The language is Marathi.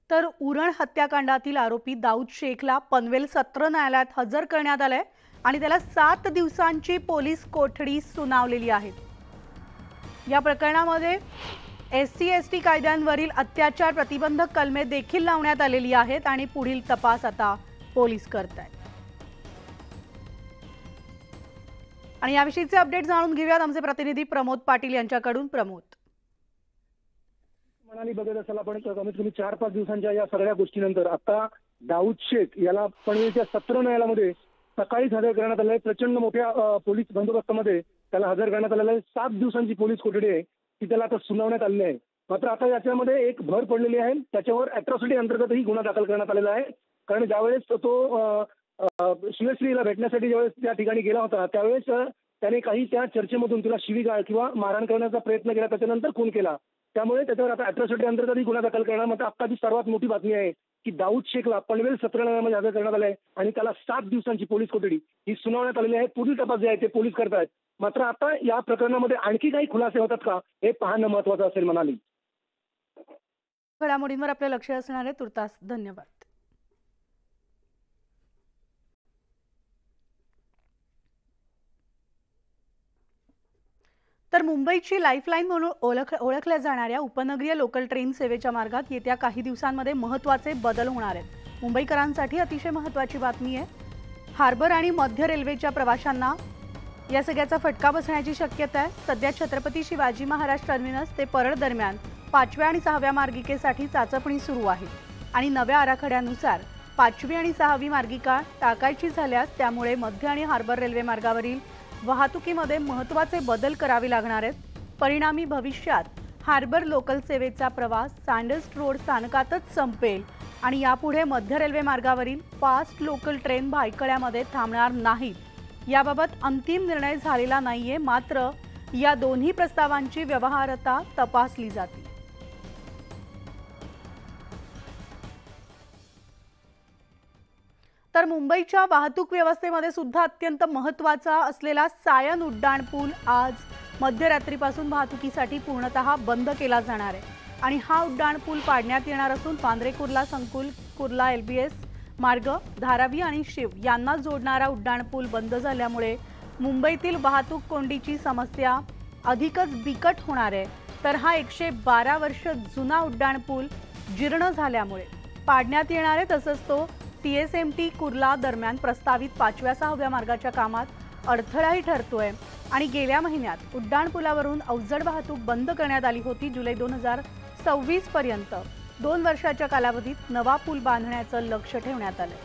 तर उरण हत्याकांडातील आरोपी दाऊद शेखला पनवेल सत्र न्यायालयात हजर करण्यात आले आणि त्याला 7 दिवसांची पोलीस कोठडी सुनावलेली आहे। या प्रकरणामध्ये SC/ST कायद्यांवरील अत्याचार प्रतिबंधक कलमे देखील लावण्यात आलेली आहेत आणि पुढील तपास आता पोलीस करतायत। आणि याविषयीचे अपडेट जाणून घेऊयात आमचे प्रतिनिधी प्रमोद पाटील यांच्याकडून। प्रमोद, म्हणाली बघत असाल आपण कमीत कमी 4-5 दिवसांच्या या सगळ्या गोष्टीनंतर आता दाऊद शेख याला पनवेलच्या सत्र न्यायालयामध्ये सकाळीच हजर करण्यात आले। प्रचंड मोठ्या पोलीस बंदोबस्तामध्ये त्याला हजर करण्यात आलेलं आहे। 7 दिवसांची पोलीस कोठडी आहे ती त्याला आता सुनावण्यात आलेली आहे। मात्र आता याच्यामध्ये एक भर पडलेली आहे, त्याच्यावर अॅट्रॉसिटी अंतर्गतही गुन्हा दाखल करण्यात आलेला आहे। कारण ज्यावेळेस तो शिवश्रीला भेटण्यासाठी ज्यावेळेस त्या ठिकाणी गेला होता त्यावेळेस त्याने काही त्या चर्चेमधून तिला शिवीगाळ किंवा मारहाण करण्याचा प्रयत्न केला, त्याच्यानंतर खून केला। त्यामुळे त्याच्यावर आता अॅट्रॉसिटी अंतर्गतही गुन्हा दाखल करणार। मात्र आत्ताची सर्वात मोठी बातमी आहे की दाऊद शेखला पनवेल सत्र न्यायालयामध्ये हजर करण्यात आले आणि त्याला 7 दिवसांची पोलीस कोठडी ही सुनावण्यात आलेली आहे। पुढील तपास जे आहे ते पोलीस करतायत। मात्र आता या प्रकरणामध्ये आणखी काही खुलासे होतात का हे पाहणं महत्त्वाचं असेल। म्हणाली घडामोडींवर आपलं लक्ष असणार आहे। तुर्तास धन्यवाद। तर मुंबईची लाईफलाईन म्हणून ओळखल्या जाणाऱ्या उपनगरीय लोकल ट्रेन सेवेच्या मार्गात येत्या काही दिवसांमध्ये महत्त्वाचे बदल होणार आहेत। मुंबईकरांसाठी अतिशय महत्त्वाची बातमी आहे। हार्बर आणि मध्य रेल्वेच्या प्रवाशांना या सगळ्याचा फटका बसण्याची शक्यता आहे। सध्या छत्रपती शिवाजी महाराज टर्मिनस ते परळ दरम्यान 5व्या आणि 6व्या मार्गिकेसाठी चाचपणी सुरू आहे आणि नव्या आराखड्यानुसार 5वी आणि 6वी मार्गिका टाकायची झाल्यास त्यामुळे मध्य आणि हार्बर रेल्वे मार्गावरील वाहतुकीमध्ये महत्त्वाचे बदल करावे लागणार आहेत। परिणामी भविष्यात हार्बर लोकल सेवेचा प्रवास सँडर्स रोड स्थानकातच संपेल आणि यापुढे मध्य रेल्वे मार्गावरील फास्ट लोकल ट्रेन भायखळ्यामध्ये थांबणार नाहीत। याबाबत अंतिम निर्णय झालेला नाहीये, मात्र या दोन्ही प्रस्तावांची व्यवहार्यता तपासली जाते। तर मुंबईच्या वाहतूक व्यवस्थेमध्ये सुद्धा अत्यंत महत्त्वाचा असलेला सायन उड्डाणपूल आज मध्यरात्रीपासून वाहतुकीसाठी पूर्णतः बंद केला जाणार आहे आणि हा उड्डाणपूल पाडण्यात येणार असून वांद्रे कुर्ला संकुल कुर्ला LBS मार्ग धारावी आणि शिव यांना जोडणारा उड्डाणपूल बंद झाल्यामुळे मुंबईतील वाहतूक कोंडीची समस्या अधिकच बिकट होणार आहे। तर हा 112 वर्ष जुना उड्डाणपूल जीर्ण झाल्यामुळे पाडण्यात येणार आहे। तसंच तो CSMT कुर्ला दरम्यान प्रस्तावित 5व्या 6व्या मार्गाच्या कामात अडथळाही ठरतोय आणि गेल्या महिन्यात उड्डाणपुलावरून अवजड वाहतूक बंद करण्यात आली होती। जुलै 2026 पर्यंत 2 वर्षाच्या कालावधीत नवा पूल बांधण्याचं लक्ष्य ठेवण्यात आलं।